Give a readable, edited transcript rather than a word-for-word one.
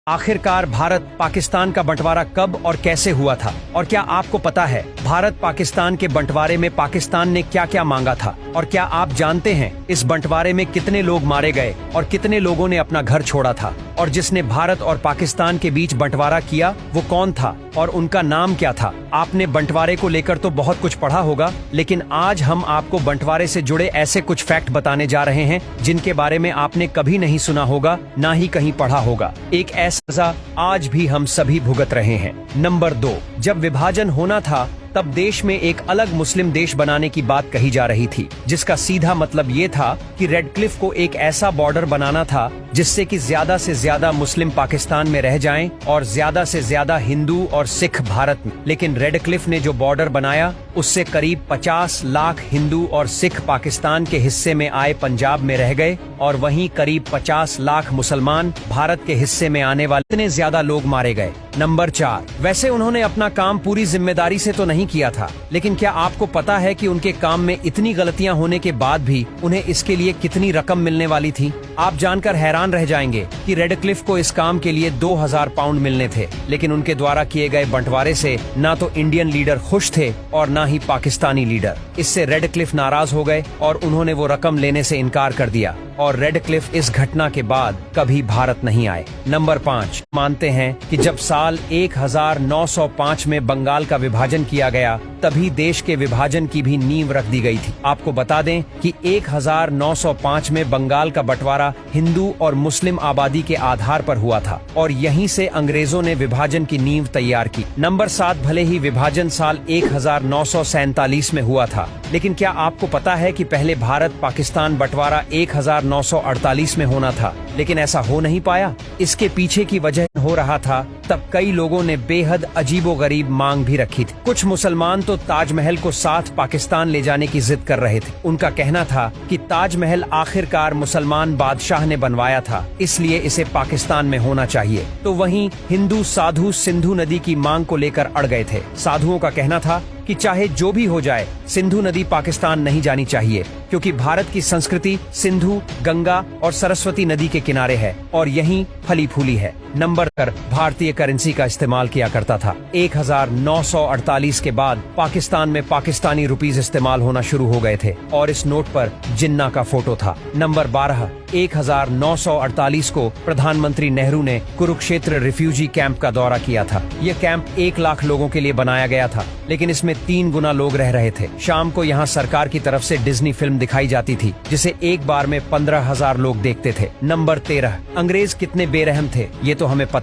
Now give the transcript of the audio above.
आखिरकार भारत पाकिस्तान का बंटवारा कब और कैसे हुआ था, और क्या आपको पता है भारत पाकिस्तान के बंटवारे में पाकिस्तान ने क्या क्या मांगा था, और क्या आप जानते हैं इस बंटवारे में कितने लोग मारे गए और कितने लोगों ने अपना घर छोड़ा था, और जिसने भारत और पाकिस्तान के बीच बंटवारा किया वो कौन था और उनका नाम क्या था। आपने बंटवारे को लेकर तो बहुत कुछ पढ़ा होगा, लेकिन आज हम आपको बंटवारे से जुड़े ऐसे कुछ फैक्ट बताने जा रहे हैं जिनके बारे में आपने कभी नहीं सुना होगा, ना ही कहीं पढ़ा होगा। एक ऐसा सजा आज भी हम सभी भुगत रहे हैं। नंबर 2, जब विभाजन होना था तब देश में एक अलग मुस्लिम देश बनाने की बात कही जा रही थी, जिसका सीधा मतलब ये था कि रेड क्लिफ को एक ऐसा बॉर्डर बनाना था जिससे कि ज्यादा से ज्यादा मुस्लिम पाकिस्तान में रह जाएं और ज्यादा से ज्यादा हिंदू और सिख भारत में। लेकिन रेड क्लिफ ने जो बॉर्डर बनाया उससे करीब 50 लाख हिंदू और सिख पाकिस्तान के हिस्से में आए पंजाब में रह गए, और वहीं करीब 50 लाख मुसलमान भारत के हिस्से में आने वाले इतने ज्यादा लोग मारे गए। नंबर 4, वैसे उन्होंने अपना काम पूरी जिम्मेदारी से तो नहीं किया था, लेकिन क्या आपको पता है कि उनके काम में इतनी गलतियां होने के बाद भी उन्हें इसके लिए कितनी रकम मिलने वाली थी। आप जानकर हैरान रह जाएंगे कि रेड क्लिफ को इस काम के लिए 2000 पाउंड मिलने थे, लेकिन उनके द्वारा किए गए बंटवारे से ना तो इंडियन लीडर खुश थे और ना ही पाकिस्तानी लीडर। इससे रेड क्लिफ नाराज हो गए और उन्होंने वो रकम लेने से इनकार कर दिया, और रेड क्लिफ इस घटना के बाद कभी भारत नहीं आए। नंबर 5, मानते हैं कि जब साल 1905 में बंगाल का विभाजन किया गया तभी देश के विभाजन की भी नींव रख दी गई थी। आपको बता दें कि 1905 में बंगाल का बंटवारा हिंदू और मुस्लिम आबादी के आधार पर हुआ था, और यहीं से अंग्रेजों ने विभाजन की नींव तैयार की। नंबर 7, भले ही विभाजन साल 1947 में हुआ था, लेकिन क्या आपको पता है कि पहले भारत पाकिस्तान बंटवारा 1948 में होना था, लेकिन ऐसा हो नहीं पाया। इसके पीछे की वजह हो रहा था तब कई लोगों ने बेहद अजीबोगरीब मांग भी रखी थी। कुछ मुसलमान तो ताजमहल को साथ पाकिस्तान ले जाने की जिद कर रहे थे। उनका कहना था कि ताजमहल आखिरकार मुसलमान बादशाह ने बनवाया था, इसलिए इसे पाकिस्तान में होना चाहिए। तो वहीं हिंदू साधु सिंधु नदी की मांग को लेकर अड़ गए थे। साधुओं का कहना था कि चाहे जो भी हो जाए सिंधु नदी पाकिस्तान नहीं जानी चाहिए, क्योंकि भारत की संस्कृति सिंधु, गंगा और सरस्वती नदी के किनारे है और यहीं फली फूली है। नंबर कर भारतीय करेंसी का इस्तेमाल किया करता था। 1948 के बाद पाकिस्तान में पाकिस्तानी रुपीस इस्तेमाल होना शुरू हो गए थे और इस नोट पर जिन्ना का फोटो था। नंबर 12, 1948 को प्रधानमंत्री नेहरू ने कुरुक्षेत्र रिफ्यूजी कैंप का दौरा किया था। यह कैंप 1 लाख लोगों के लिए बनाया गया था, लेकिन इसमें 3 गुना लोग रह रहे थे। शाम को यहाँ सरकार की तरफ से डिज्नी फिल्म दिखाई जाती थी, जिसे एक बार में 15,000 लोग देखते थे। नंबर 13, अंग्रेज कितने बेरहम थे ये तो हमें पता